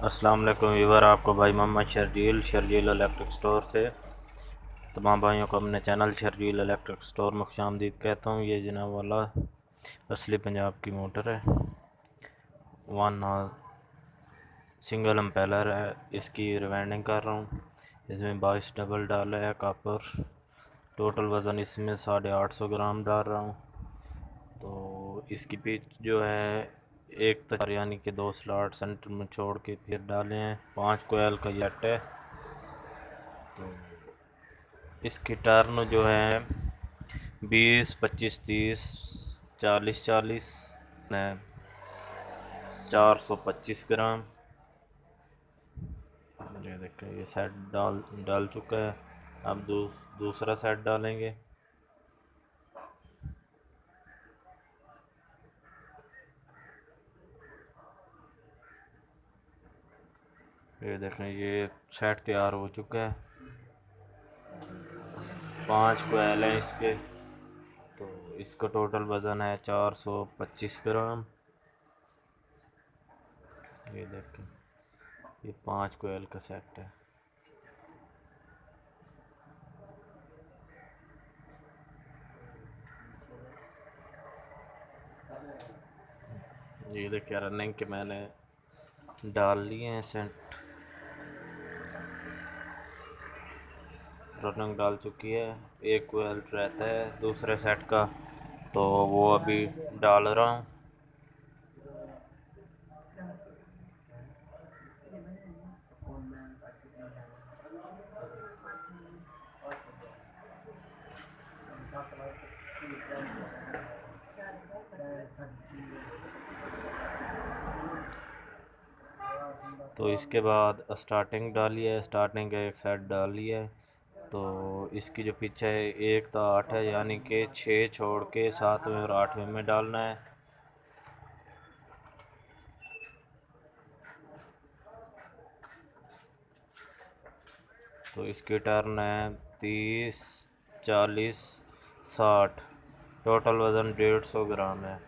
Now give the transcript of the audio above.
अस्सलाम वालेकुम व्यूवर, आपको भाई मोहम्मद शर्जील इलेक्ट्रिक स्टोर से तमाम भाइयों को अपने चैनल शर्जील इलेक्ट्रिक स्टोर में खुशामदीद कहता हूँ। ये जनाब वाला असली पंजाब की मोटर है, वन सिंगल एम्पेलर है। इसकी रिवाइंडिंग कर रहा हूँ। इसमें 22 डबल डाला है कॉपर। टोटल वज़न इसमें 850 ग्राम डाल रहा हूँ। तो इसकी पिच जो है एक तक यानी कि 2 स्लॉट सेंटर में छोड़ के फिर डाले हैं। 5 कोयल का येट है। तो इसकी टर्न जो है 20, 25, 30, 40, 40 है, 425 ग्राम। ये देखें, ये सेट डाल चुका है। अब दूसरा सेट डालेंगे। ये देखें, ये सेट तैयार हो चुका है। 5 कोयल हैं इसके। तो इसका टोटल वज़न है 425 ग्राम। ये देखें, ये 5 कोयल का सेट है। ये देखिए, रनिंग के मैंने डाल लिए हैं सेट। रनिंग डाल चुकी है। एक कोयल रहता है दूसरे सेट का, तो वो अभी डाल रहा हूँ। तो इसके बाद स्टार्टिंग डाली है। स्टार्टिंग का एक सेट डाली है। तो इसकी जो पिच है 1 तो 8 है, यानी कि 6 छोड़ के 7वें और 8वें में डालना है। तो इसकी टर्न है 30, 40, 60। टोटल वज़न 150 ग्राम है।